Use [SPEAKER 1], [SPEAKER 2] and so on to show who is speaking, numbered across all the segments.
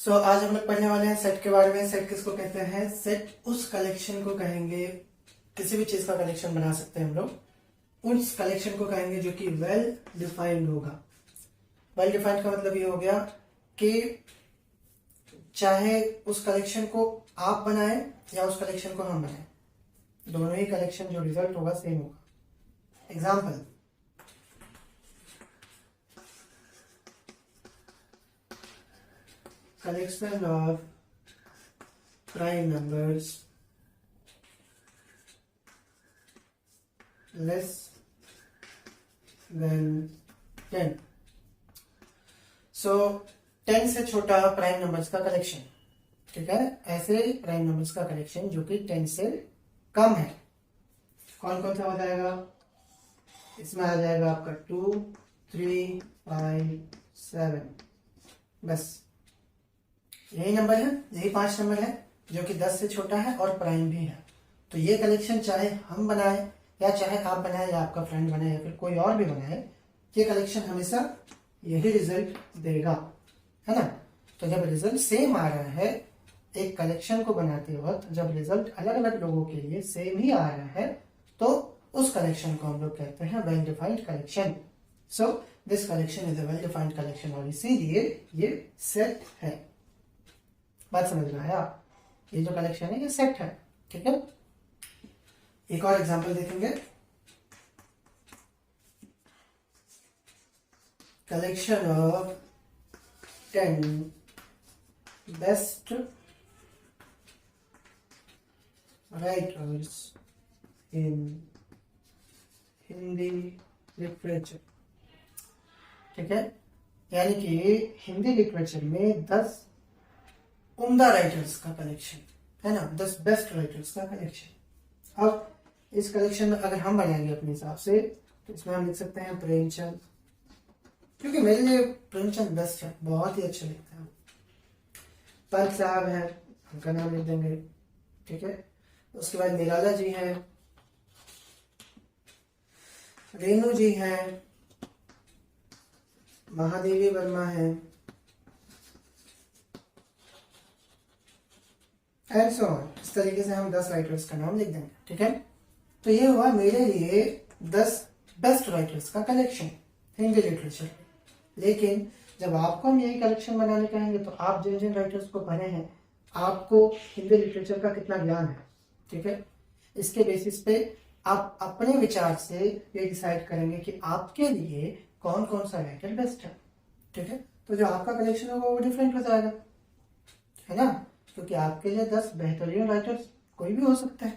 [SPEAKER 1] आज हम लोग पढ़ने वाले हैं सेट के बारे में। सेट किसको कहते हैं? सेट उस कलेक्शन को कहेंगे, किसी भी चीज का कलेक्शन बना सकते हैं हम लोग। उस कलेक्शन को कहेंगे जो कि वेल डिफाइंड होगा। वेल डिफाइंड का मतलब ये हो गया कि चाहे उस कलेक्शन को आप बनाएं या उस कलेक्शन को हम बनाएं, दोनों ही कलेक्शन जो रिजल्ट होगा सेम होगा। Example, collection of prime numbers less than 10। सो 10 से छोटा प्राइम नंबर्स का कलेक्शन, ठीक है। ऐसे प्राइम नंबर्स का कलेक्शन जो कि 10 से कम है, कौन कौन सा हो जाएगा? इसमें आ जाएगा आपका 2, 3, 5, 7। बस यही नंबर है, यही 5 नंबर है जो कि 10 से छोटा है और प्राइम भी है। तो ये कलेक्शन चाहे हम बनाए या चाहे आप बनाए या आपका फ्रेंड बनाए या फिर कोई और भी बनाए, ये कलेक्शन हमेशा यही रिजल्ट देगा, है ना। तो जब रिजल्ट सेम आ रहा है एक कलेक्शन को बनाते वक्त, जब रिजल्ट अलग अलग लोगों के लिए सेम ही आ रहा है, तो उस कलेक्शन को हम लोग कहते हैं well defined collection. So this collection is a well defined collection और इसीलिए ये सेट है। बात समझ रहा है आप? ये जो कलेक्शन है ये सेट है, ठीक है। एक और एग्जांपल देखेंगे, collection of 10 best writers in Hindi literature, ठीक है। यानी कि हिंदी लिटरेचर में 10 उम्दा राइटर्स का कलेक्शन है ना, 10 बेस्ट राइटर्स का कलेक्शन। अब इस कलेक्शन में अगर हम बनाएंगे अपने हिसाब से तो इसमें हम लिख सकते हैं प्रेमचंद, क्योंकि मेरे लिए प्रेमचंद बेस्ट है, बहुत ही अच्छे लिखते हैं। पंत साहब है, उनका नाम लिख देंगे, ठीक है। उसके बाद निराला जी हैं, रेणु जी हैं, महादेवी वर्मा है, एंड सो ऑन। इस तरीके से हम 10 राइटर्स का नाम लिख देंगे, ठीक है। तो ये हुआ मेरे लिए 10 बेस्ट राइटर्स का कलेक्शन हिंदी लिटरेचर। लेकिन जब आपको हम यही कलेक्शन बनाने कहेंगे तो आप जिन जिन राइटर्स को पढ़े हैं, आपको हिंदी लिटरेचर का कितना ज्ञान है, ठीक है। इसके बेसिस पे आप अपने विचार से ये डिसाइड करेंगे कि आपके लिए कौन कौन सा राइटर बेस्ट है, ठीक है। तो जो आपका कलेक्शन होगा वो डिफरेंट हो जाएगा, है ना। क्योंकि आपके लिए 10 बेहतरीन राइटर्स कोई भी हो सकता है,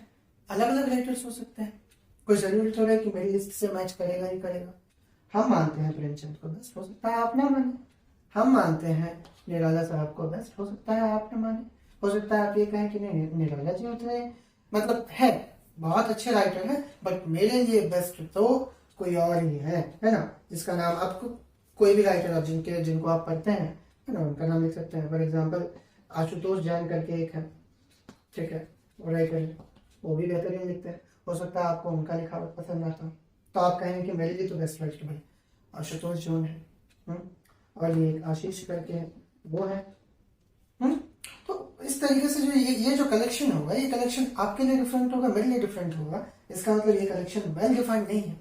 [SPEAKER 1] अलग अलग राइटर्स हो सकते हैं। कोई जरूरी थोड़ा है कि मेरी लिस्ट से मैच करेगा ही करेगा। हम मानते हैं प्रेमचंद को बेस्ट, हो सकता है आप ना माने। हम मानते हैं निराला साहब को बेस्ट, हो सकता है आप ना माने। हो सकता है आप ये कहें कि नहीं, निराला जी उतने मतलब है, बहुत अच्छे राइटर हैं, बट मेरे लिए बेस्ट तो कोई और ही है ना। जिसका नाम आपको कोई भी राइटर आप जिनको आप पढ़ते हैं, है ना, उनका नाम लिख सकते हैं। फॉर एग्जाम्पल आशुतोष जैन करके एक है, ठीक है, वो राइटर है, वो भी बेहतरीन लिखते हैं। हो सकता है आपको उनका लिखा पसंद आता हो, तो आप कहेंगे कि मेरे लिए तो बेस्ट राइटर भाई आशुतोष जैन है। और ये आशीष करके है, वो है। तो इस तरीके से जो ये जो कलेक्शन होगा, ये कलेक्शन आपके लिए डिफरेंट होगा, मेरे लिए डिफरेंट होगा। इसका मतलब ये कलेक्शन वेल डिफाइंड नहीं है।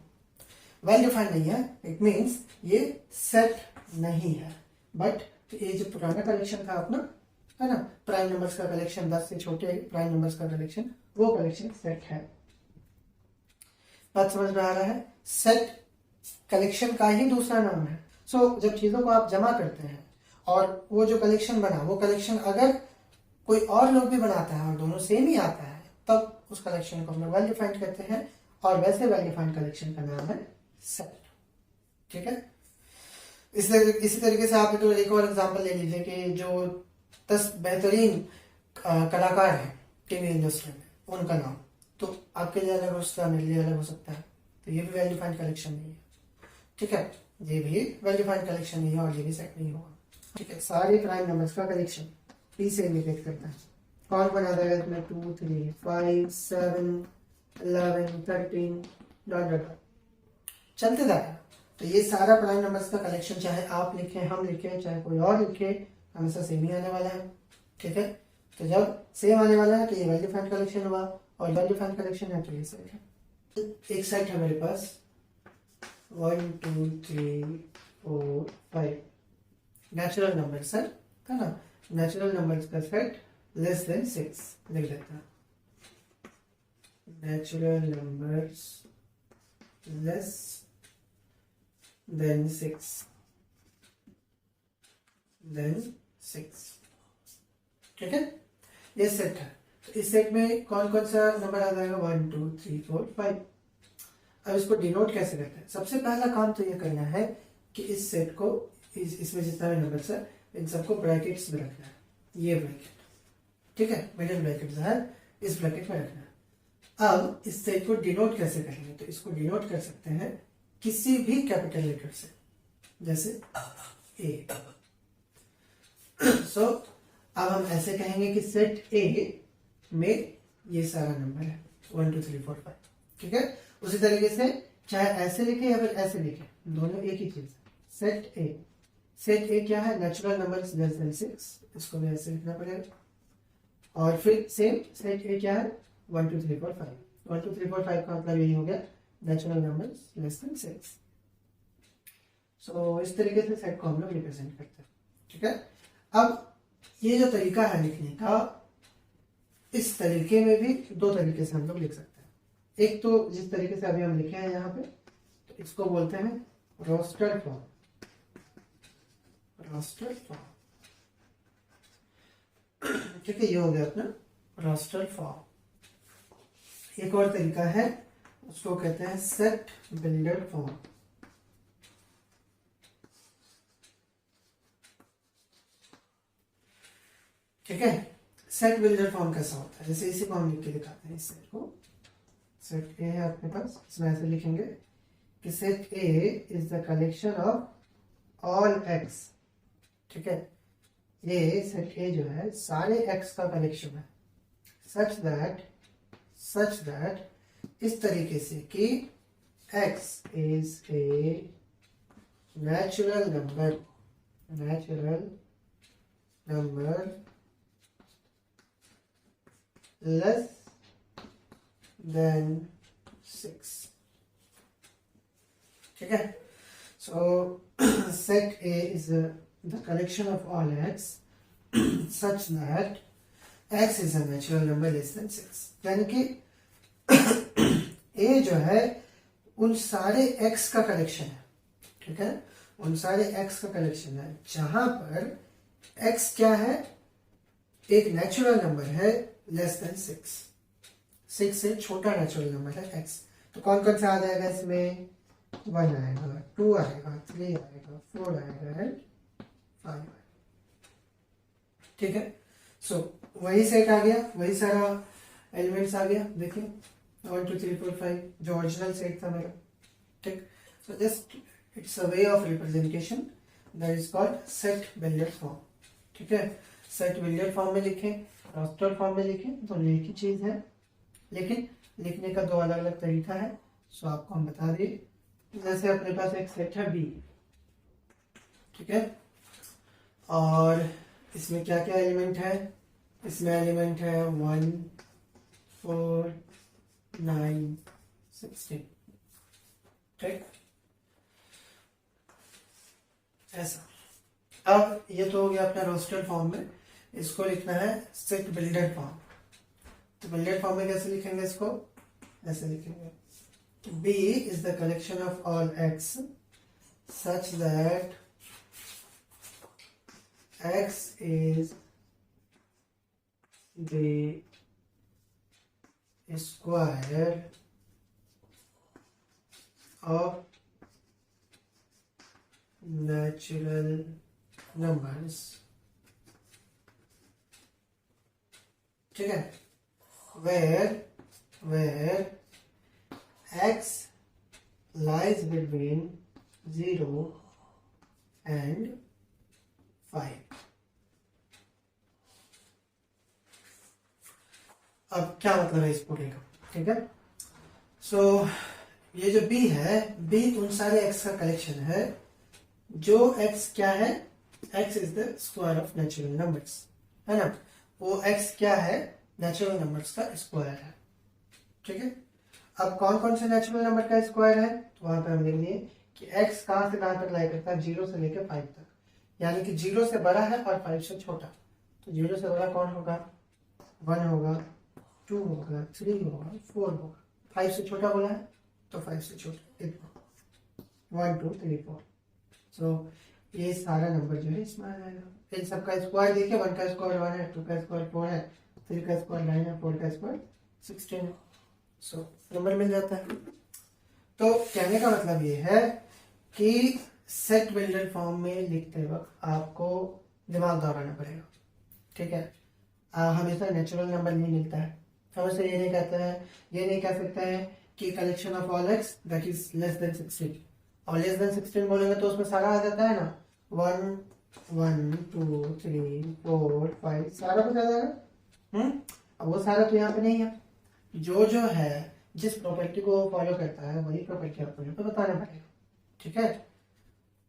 [SPEAKER 1] वेल डिफाइंड नहीं है, इट मीन्स ये सेट नहीं है। बट ये जो पुराना कलेक्शन था अपना, है ना, प्राइम नंबर्स का कलेक्शन, 10 से छोटे प्राइम नंबर्स का कलेक्शन, वो कलेक्शन सेट है। बात समझ में आ रहा है? सेट कलेक्शन का ही दूसरा नाम है। सो जब चीजों को आप जमा करते हैं और वो जो कलेक्शन बना, वो कलेक्शन अगर कोई और लोग भी बनाता है और दोनों सेम ही आता है, तब उस कलेक्शन को हम लोग वेल डिफाइंड कहते हैं। और वैसे वेल डिफाइंड कलेक्शन का नाम है सेट, ठीक है। इसी तरीके से आप एक और एग्जांपल ले लीजिए कि जो 10 बेहतरीन कलाकार हैं टीवी इंडस्ट्री में, उनका नाम तो आपके लिए अलग हो सकता है, मेरे लिए अलग हो सकता है। तो ये भी वेल डिफाइंड कलेक्शन नहीं है, ठीक है। ये भी वेल डिफाइंड कलेक्शन नहीं है और ये भी सेट नहीं होगा, ठीक है। सारे प्राइम नंबर्स का कलेक्शन पी से इंडिकेट करता है। कौन बना देगा इसमें? 2, 3, 5, 7, 11, 13 डॉट डॉट चलते जाएगा। तो ये सारा प्राइम नंबर्स का कलेक्शन चाहे आप लिखें, हम लिखें, चाहे कोई और लिखे, हमेशा सेम ही आने वाला है, ठीक है। तो जब सेम आने वाला है तो ये वेल डिफाइंड कलेक्शन हुआ, और वेल डिफाइंड कलेक्शन है तो ये सेट है। एक सेट है मेरे पास 1 2 3 4 5 नेचुरल नंबर सेट है ना, नेचुरल नंबर्स का सेट लेस देन 6 लिख देता है। नेचुरल नंबर्स लेस देन 6 ठीक है, ये सेट है। तो इस सेट में कौन कौन सा नंबर आ जाएगा 1 2 3 4 5। अब इसको डिनोट कैसे करते हैं? सबसे पहला काम तो ये करना है कि इस सेट को इसमें जितना भी नंबर है इन सबको ब्रैकेट्स में रखना है, ये ब्रैकेट, ठीक है, मिडिल ब्रैकेट जो है इस ब्रैकेट में रखना है। अब इस सेट को डिनोट कैसे करेंगे? तो इसको डिनोट कर सकते हैं किसी भी कैपिटल लेटर से, जैसे ए। सो अब हम ऐसे कहेंगे कि सेट ए में ये सारा नंबर है 1 2 3 4 5, ठीक है। उसी तरीके से चाहे ऐसे लिखे या फिर ऐसे लिखे, दोनों एक ही चीज है। सेट ए क्या है? नेचुरल नंबर लेस देन 6, इसको भी ऐसे लिखना पड़ेगा। और फिर सेम सेट ए क्या है? 1 2 3 4 5। 1 2 3 4 5 का मतलब यही हो गया, नेचुरल नंबर लेस देन 6। सो इस तरीके से सेट को हम लोग रिप्रेजेंट करते हैं, ठीक है। अब ये जो तरीका है लिखने का, इस तरीके में भी दो तरीके से हम लोग लिख सकते हैं। एक तो जिस तरीके से अभी हम लिखे हैं यहाँ पे, तो इसको बोलते हैं रोस्टर फॉर्म, रोस्टर फॉर्म, ठीक है, ये हो गया अपना रोस्टर फॉर्म। एक और तरीका है, उसको कहते हैं सेट बिल्डर फॉर्म। ठीक है, सेट बिल्डर फॉर्म कैसा होता है? जैसे इसी को हम लिख के दिखाते हैं। इस सेट को, सेट ए है अपने पास, इसमें ऐसे लिखेंगे कि set A is the collection of all x, ठीक है। ये सेट ए जो है सारे एक्स का कलेक्शन है, सच दैट इस तरीके से कि x is a natural number less than 6, ठीक है। So set A is the collection of all x such that x is a natural number less than 6, यानी कि A जो है उन सारे x का कलेक्शन है, ठीक है, उन सारे x का कलेक्शन है जहां पर x क्या है? एक नेचुरल नंबर है लेस देन 6 से छोटा नेचुरल नंबर है x। तो कौन कौन सा आ जाएगा इसमें? 1 आएगा, 2 आएगा, 3 आएगा, 4 आएगा एंड 5 आएगा, ठीक है। सो वही सेट आ गया, वही सारा एलिमेंट्स आ गया। देखिए 1 2 3 4 5 जो ओरिजिनल सेट था मेरा, ठीक। So just it's a way of representation that is called set builder form, ठीक है। सेट बिल्डर फॉर्म में लिखें, रोस्टर फॉर्म में लिखें, तो एक ही चीज है, लेकिन लिखने का दो अलग अलग तरीका है। सो आपको हम बता दें, जैसे अपने पास एक सेट है बी, ठीक है, और इसमें क्या क्या एलिमेंट है? इसमें एलिमेंट है 1 4 9 16, ठीक, ऐसा। अब ये तो हो गया अपना रोस्टर फॉर्म में, इसको लिखना है सेट बिल्डर फॉर्म। तो बिल्डर फॉर्म में कैसे लिखेंगे इसको? ऐसे लिखेंगे, B is the collection of all x such that x is the square of natural numbers, ठीक है, where x lies between 0 and 5। अब क्या मतलब है इस पूरे का? ठीक है, सो ये जो b है, b उन सारे x का कलेक्शन है जो x क्या है? x is the square of natural numbers, है ना। वो x क्या है, नेचुरल नंबर्स का स्क्वायर है, ठीक है। अब कौन कौन से नेचुरल नंबर का स्क्वायर है, तो वहां पे हम लिख दिए कि x कहां से कहां तक लाई करता है, 0 से लेकर 5 तक, यानी कि 0 से बड़ा है और 5 से छोटा। तो 0 से बड़ा कौन होगा, 1 होगा, 2 होगा, 3 होगा, 4 होगा। 5 से छोटा बोला है तो 5 से छोटा 1 2 3 4। सो ये सारा नंबर जो है इसमें आ जाएगा। इन सब का स्क्वायर देखिए, 1 का स्क्वायर 1 है, 2 का स्क्वायर 4 है, 3 का स्क्वायर 9 है, 4 का स्क्वायर 16 है। सो नंबर मिल जाता है। तो कहने का मतलब ये है कि सेट बिल्डर फॉर्म में लिखते वक्त आपको दिमाग दौड़ाना पड़ेगा, ठीक है। हमेशा नेचुरल नंबर नहीं मिलता है, हमेशा ये नहीं कहते हैं, ये नहीं कह सकते हैं कि collection of all x that is less than 16, और लेस देन 16 बोलेंगे तो उसमें सारा आ जाता है ना, 1 1 2 3 4 5 सारा कुछ आ जाएगा। अब वो सारा तो यहाँ पे नहीं है, जो जो है जिस प्रॉपर्टी को फॉलो करता है वही प्रॉपर्टी आपको यहाँ पे बताना पड़ेगा, ठीक है।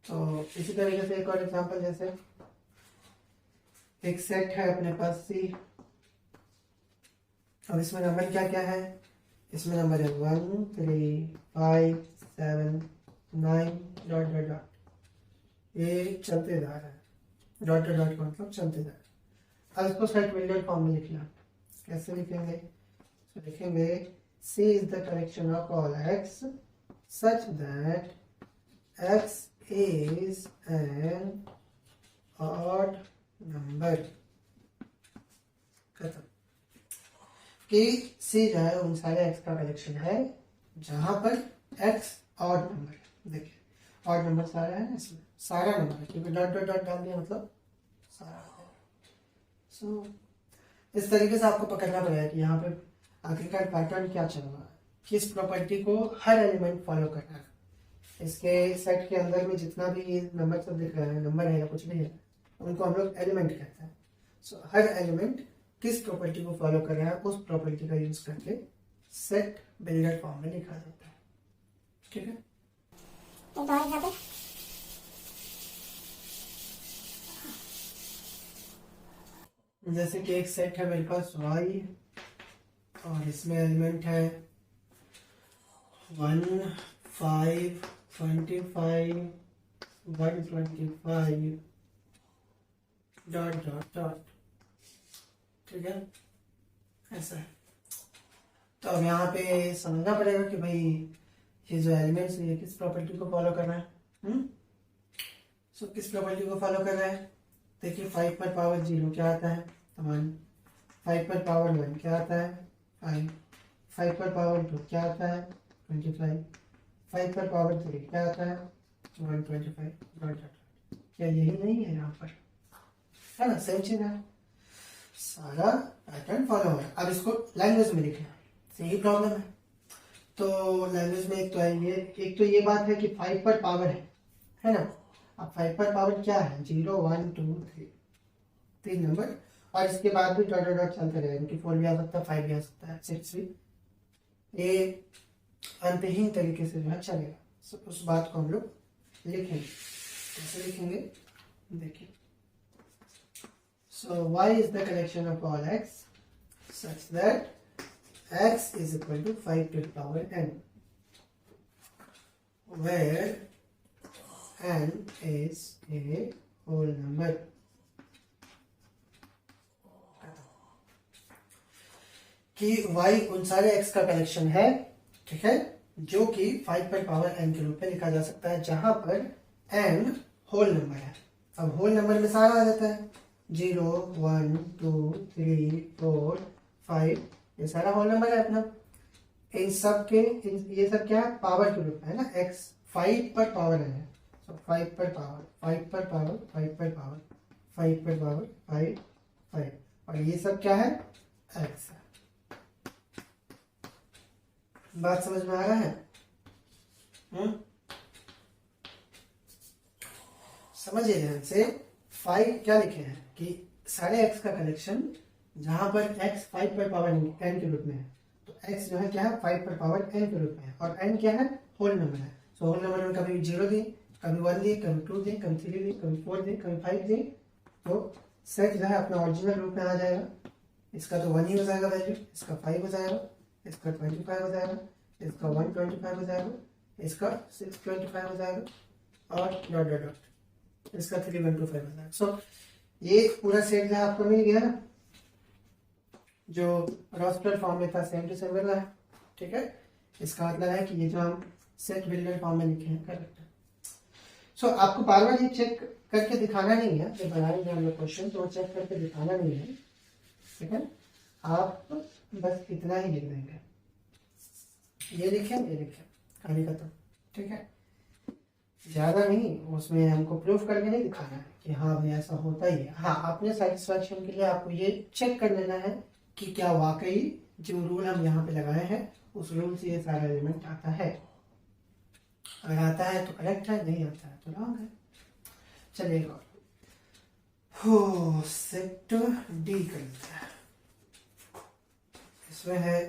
[SPEAKER 1] तो इसी तरीके से एक और एग्जांपल, जैसे एक सेट है अपने पास सी, अब इसमें नंबर क्या क्या है, इसमें नंबर है 1 3 5 7 9 डॉट डॉट डॉट, ये चलते जा रहा है, डॉट डॉट डॉट का मतलब चलते जा रहा है। अब इसको सेट बिल्डर फॉर्म में लिखना, कैसे लिखेंगे, तो लिखेंगे C is the collection of all x such that x is an odd number। खत्म। कि C जो है उन सारे x का कलेक्शन है जहां पर x ऑड नंबर है। देखिए ऑड नंबर सारा है ना, इसमें सारा नंबर है, क्योंकि डॉट डॉट डॉट डाल दिया मतलब सारा है। सो इस तरीके से आपको पकड़ना पड़ेगा कि यहाँ पे आखिरकार पैटर्न क्या चल रहा है, किस प्रॉपर्टी को हर एलिमेंट फॉलो करना है। इसके सेट के अंदर में जितना भी नंबर सब दिख रहा है, नंबर है या कुछ भी है, उनको हम लोग एलिमेंट कहते हैं। सो हर एलिमेंट किस प्रॉपर्टी को फॉलो कर रहा है उस प्रॉपर्टी का यूज करके सेट बिल्डर फॉर्म में लिखा जाता है, ठीक है। जैसे कि एक सेट है मेरे पास y, और इसमें एलिमेंट है 1 5 25 125 डॉट डॉट डॉट, ठीक है, ऐसा है। तो अब यहाँ पे समझना पड़ेगा कि भाई ये जो एलिमेंट्स है ये किस प्रॉपर्टी को फॉलो कर रहा है। सो किस प्रॉपर्टी को फॉलो कर रहा है, देखिए 5 पर पावर 0 क्या आता है, 1। 5 पर पावर 1 क्या आता है, 5। 5 पर पावर 2 क्या आता है, 25। 5 पर पावर 3 क्या आता है, 125 डॉट डॉट। क्या यही नहीं है यहाँ पर, है ना, सेम चीज है, सारा पैटर्न फॉलो हो रहा है। अब इसको लैंग्वेज में लिखना, यही प्रॉब्लम है। तो लैंग्वेज में एक तो है ये, एक तो ये बात है कि 5 पर पावर है ना। अब 5 पर पावर क्या है, 0 1 2 3, 3 नंबर, और इसके बाद भी डॉट डॉट डॉट चलते रहेगा, क्योंकि 4 भी आ सकता है, 5 भी आ सकता है, 6 भी, ये अंतहीन तरीके से जो है चलेगा। so, उस बात को हम लोग लिखेंगे, कैसे लिखेंगे देखिए। सो y is the collection of all x such that x is equal to 5 to the power n, where n is a whole number। कि y उन सारे x का कलेक्शन है, ठीक है, जो कि 5 पर पावर n के रूप में लिखा जा सकता है, जहां पर n होल नंबर है। अब होल नंबर में सारा आ जाता है, 0 1 2 3 4 5, ये सारा होल नंबर है अपना। इन सब के ये सब क्या है, पावर के रूप में है ना, x 5 पर पावर n है, तो 5 पर पावर 5 पर पावर 5 पर पावर 5 पर पावर 5 5, और ये सब क्या है, x है। बात समझ में आ रहा है? समझिए ध्यान से, 5 क्या लिखे हैं कि सारे x का कलेक्शन जहां पर x 5 पर पावर n के रूप में है, तो x जो है क्या है, 5 पर पावर n के रूप में है, और n क्या है, होल नंबर है। सो होल नंबर में कभी 0 दी, कभी 1 दे, कभी 2 दे, कभी 3 दे, कभी 4 दे, कभी 5 दे, तो सेट जो है अपना ओरिजिनल रूप में आ जाएगा। इसका तो 1 ही हो जाएगा वैल्यू, इसका 5 हो जाएगा, इसका 25 हो जाएगा, इसका 125 हो जाएगा, इसका 625 हो जाएगा और डॉट डॉट डॉट इसका 325 हो जाएगा। सो ये पूरा सेट जो है आपको मिल गया ना, जो रोस्टर फॉर्म में था सेम टू सेम मिल रहा है। ठीक है, इसका मतलब है कि ये जो हम सेट बिल्डर फॉर्म में लिखे हैं करेक्ट है। सो आपको बार बार ये चेक करके दिखाना नहीं है, जब बनाएंगे हम लोग क्वेश्चन तो चेक करके दिखाना नहीं है। ठीक है, आप बस इतना ही लिख देंगे, ये लिखे, ये लिखे, कहानी खत्म। ठीक है, ज्यादा नहीं, उसमें हमको प्रूफ करके नहीं दिखाना है कि हाँ भाई ऐसा होता ही है। हाँ, अपने सेटिस्फैक्शन के लिए आपको ये चेक कर लेना है कि क्या वाकई जो रूल हम यहाँ पे लगाए हैं उस रूल से ये सारा एलिमेंट आता है। अगर आता है तो करेक्ट है, नहीं आता है तो रॉन्ग है। चलिए हो सेट डी कर लेते हैं। इसमें है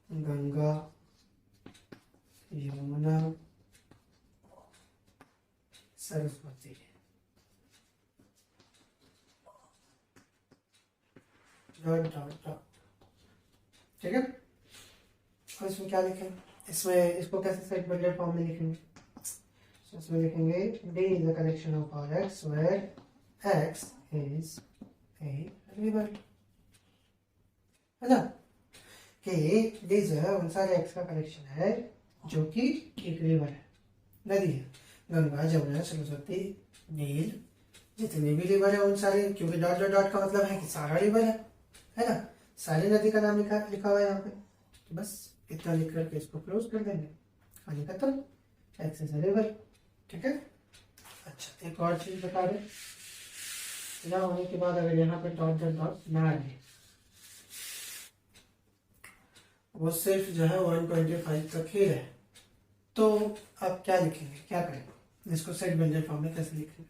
[SPEAKER 1] Ganga, Yamuna, Saraswati, dot dot dot. ठीक है, और इसमें क्या लिखें, इसमें इसको कैसे सेट बिल्डर फॉर्म में लिखेंगे? so, इसमें लिखेंगे D is a collection of all x where x is a variable, है ना, कि D जो है उन सारे x का कलेक्शन है जो कि एक रिवर है, नदी है। गंगा, जमुना, सरस्वती, नील, जितने भी रिवर है उन सारे, क्योंकि डॉट डॉट डॉट का मतलब है कि सारा रिवर है ना, सारी नदी का नाम लिखा हुआ है यहाँ पे। तो बस इतना लिख करके इसको क्लोज कर देंगे, कहानी खत्म, एक्स इज रिवर। ठीक है, अच्छा एक और चीज बता दें, ना होने के बाद अगर यहाँ पे डॉट डॉट डॉट ना आए, वो सिर्फ जो है 125 तक ही है, तो आप क्या लिखेंगे, क्या करेंगे, इसको सेट बिल्डर फॉर्म में कैसे लिखेंगे?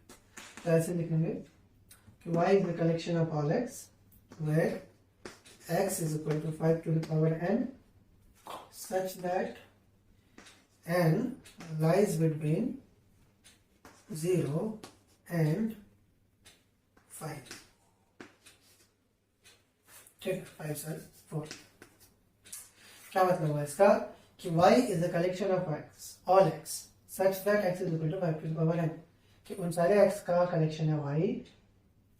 [SPEAKER 1] तो ऐसे लिखेंगे कि y is the collection of all x where x is equal to 5 to the power n such that n lies between 0 and 5. ठीक है, 5 से 4। क्या मतलब हुआ इसका कि y is a collection of x, all x such that x is equal to 5 to the power n, कि उन सारे x का कलेक्शन है y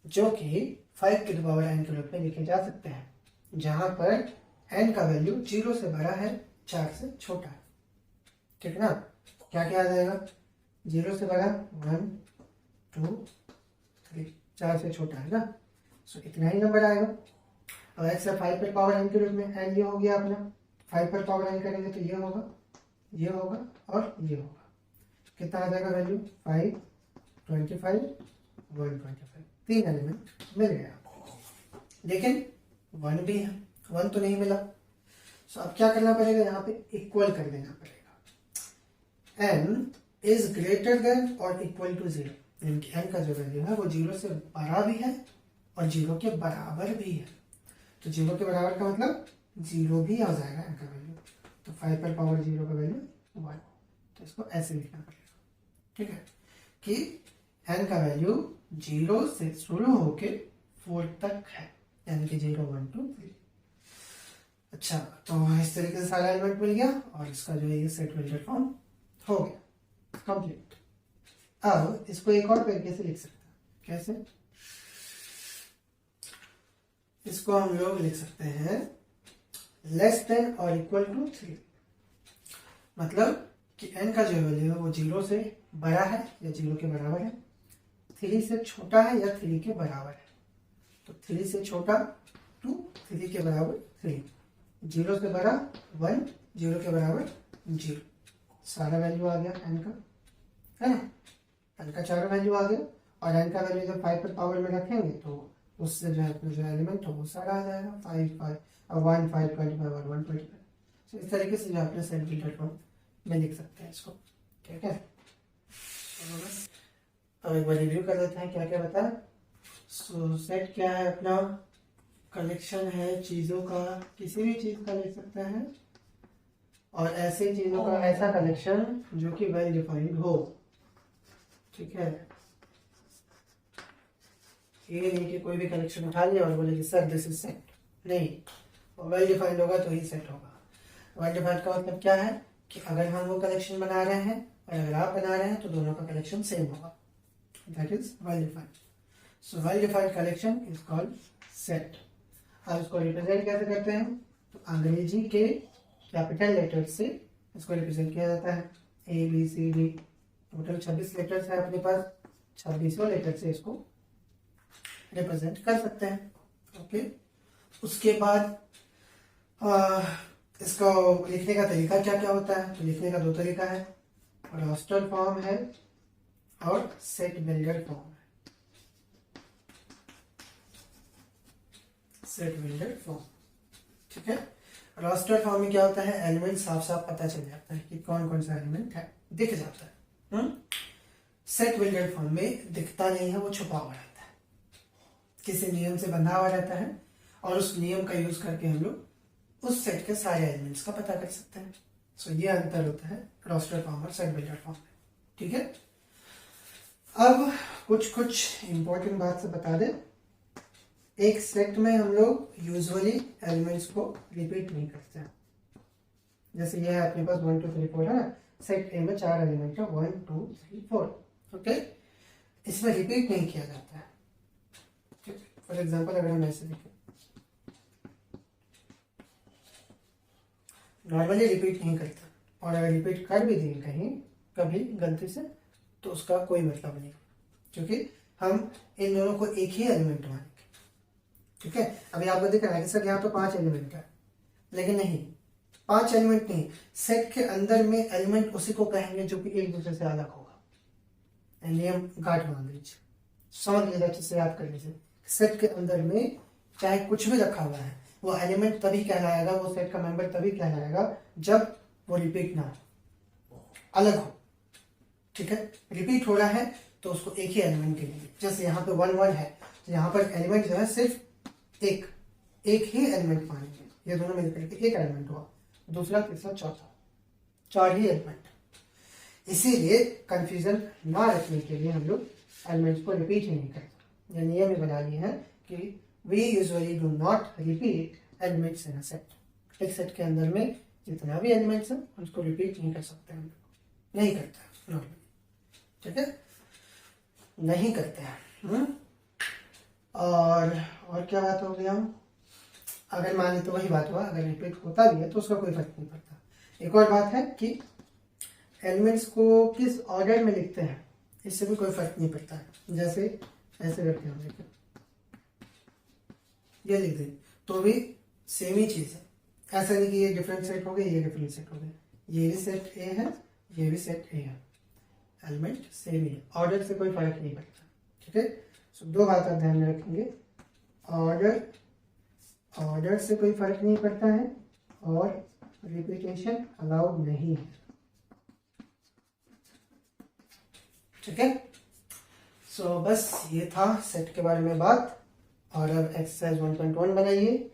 [SPEAKER 1] जो कि 5 to the power n के रूप में लिखे जा सकते हैं, जहां पर n का वैल्यू 0 से बड़ा है, 4 से छोटा है। ठीक ना, क्या क्या आ जाएगा, 0 से बड़ा 1 2 3, 4 से छोटा है ना, सो इतना ही नंबर आएगा। और x है 5 पर पावर n के रूप में, n ये हो गया अपना, 5 पर पावर n करेंगे तो ये होगा, ये होगा और ये होगा। कितना आ जाएगा वैल्यू, 5 25 125, 3 एलिमेंट मिल गया आपको, लेकिन 1 भी है, 1 तो नहीं मिला। सो अब क्या करना पड़ेगा, यहाँ पे इक्वल कर देना पड़ेगा। n इज ग्रेटर देन और इक्वल टू 0, यानी कि n का जो वैल्यू है वो 0 से बड़ा भी है और 0 के बराबर भी है। तो 0 के बराबर का मतलब 0 भी आ जाएगा n का वैल्यू, तो 5 पर पावर 0 का वैल्यू 1, तो इसको ऐसे लिखना पड़ेगा। ठीक है, कि n का वैल्यू 0 से शुरू होके 4 तक है, यानी कि 0 1 2 3। अच्छा, तो इस तरीके से सारा एलिमेंट मिल गया और इसका जो है ये सेट बिल्डर फॉर्म हो गया कंप्लीट। अब इसको एक और तरीके से लिख सकते हैं, कैसे? इसको हम लोग लिख सकते हैं लेस देन और इक्वल टू 3, मतलब कि n का जो वैल्यू है वो 0 से बड़ा है या 0 के बराबर है, 3 से छोटा है या 3 के बराबर है। तो 3 से छोटा 2, 3 के बराबर 3, 0 से बड़ा 1, 0 के बराबर 0। सारा वैल्यू आ गया n का, है ना, n का चारों वैल्यू आ गया। और n का वैल्यू जब 5 पर पावर में रखेंगे तो उससे जो है अपना जो एलिमेंट हो वो सारा आ जाएगा, 5 5 और 1 5 25 और 125। तो इस तरीके से जो अपने सेट बिल्डर फॉर्म में लिख सकते हैं इसको। ठीक है, अब एक बार रिव्यू कर लेते हैं क्या क्या बताया। सो सेट क्या है, अपना कलेक्शन है चीज़ों का, किसी भी चीज़ का ले सकते हैं, और ऐसे चीज़ों का ऐसा कलेक्शन जो कि वेल डिफाइंड हो, ठीक है, ये नहीं कि कोई भी कलेक्शन उठा लिया और बोले कि सर दिस इज सेट, नहीं, वेल डिफाइंड होगा तो ही सेट होगा। वेल डिफाइंड का मतलब क्या है कि अगर हम वो कलेक्शन बना रहे हैं और अगर आप बना रहे हैं तो दोनों का कलेक्शन सेम होगा, that is well defined. So well defined collection is called set. अब इसको रिप्रेजेंट कैसे करते हैं, तो अंग्रेजी के कैपिटल लेटर से इसको रिप्रेजेंट किया जाता है, A B C D, total 26 letters है अपने पास, 26 लेटर से इसको रिप्रेजेंट कर सकते हैं। ओके, उसके बाद इसको लिखने का तरीका क्या क्या होता है, तो लिखने का 2 तरीका है, रोस्टर फॉर्म है और सेट बिल्डर फॉर्म है। सेट बिल्डर फॉर्म, ठीक है। रोस्टर फॉर्म में क्या होता है, एलिमेंट साफ साफ पता चल जाता है कि कौन कौन सा एलिमेंट है, दिख जाता है। सेट बिल्डर फॉर्म में दिखता नहीं है, वो छुपा हुआ रहता है, किसी नियम से बंधा हुआ रहता है और उस नियम का यूज करके हम लोग उस सेट के सारे एलिमेंट्स का पता कर सकते हैं। सो ये अंतर होता है रोस्टर फॉर्म और सेट बिल्डर फॉर्म में, ठीक है। अब कुछ इंपॉर्टेंट बात से बता दें, एक सेट में हम लोग यूजुअली एलिमेंट्स को रिपीट नहीं करते हैं। जैसे ये है अपने पास 1 2 3 4 है ना, सेट ए में 4 एलिमेंट है, 1 2 3 4, ओके। इसमें रिपीट नहीं किया जाता है। फॉर एग्जाम्पल अगर हम ऐसे देखें, नॉर्मली रिपीट नहीं करता, और अगर रिपीट कर भी दें कहीं कभी गलती से तो उसका कोई मतलब नहीं, क्योंकि हम इन दोनों को एक ही एलिमेंट मानेंगे, ठीक है। अभी आपको दिख रहा है कि सर यहाँ पे 5 एलिमेंट है, लेकिन नहीं, 5 एलिमेंट नहीं, सेट के अंदर में एलिमेंट उसी को कहेंगे जो कि एक दूसरे से अलग होगा। नियम गांठ बांध लीजिए, समझ लीजिए, अच्छे से याद कर लीजिए। सेट के अंदर में चाहे कुछ भी रखा हुआ है, वो एलिमेंट तभी कहलाएगा, वो सेट का मेंबर तभी कहलाएगा जब वो रिपीट ना हो, अलग हो, ठीक है। रिपीट हो रहा है तो उसको एक ही एलिमेंट गिनेंगे। जैसे यहाँ पे 1 1 है तो यहाँ पर एलिमेंट जो है सिर्फ एक ही एलिमेंट मानेंगे, ये दोनों मिलकर के एक एलिमेंट हुआ, दूसरा तीसरा चौथा, 4 ही एलिमेंट। इसीलिए कंफ्यूजन ना रखने के लिए हम लोग एलिमेंट्स को रिपीट ही नहीं करते। ये नियम ही बना लिए हैं कि we usually do not repeat elements in a set. एक सेट के अंदर में जितना भी एलिमेंट्स हैं उसको रिपीट नहीं कर सकते, हम लोग नहीं करते हैं नॉर्मली, ठीक है, नहीं करते हैं। और क्या बात हो गया, अगर मान लें तो वही बात हुआ, अगर रिपीट होता भी है तो उसका कोई फर्क नहीं पड़ता। एक और बात है कि एलिमेंट्स को किस ऑर्डर में लिखते हैं, इससे भी कोई फर्क नहीं पड़ता है। जैसे ऐसे करके हम लिखें, ये लिख दें तो भी सेम ही चीज़ है। ऐसा नहीं कि ये डिफरेंट सेट हो गए, ये डिफरेंट सेट हो गए, ये भी सेट ए है, ये भी सेट ए है, एलिमेंट सेम ही है, ऑर्डर से कोई फर्क नहीं पड़ता, ठीक है। सो 2 बात आप ध्यान में रखेंगे, ऑर्डर से कोई फर्क नहीं पड़ता है और रिपीटेशन अलाउड नहीं है, ठीक है। सो बस ये था सेट के बारे में बात। और अब एक्सरसाइज 1.1 बनाइए।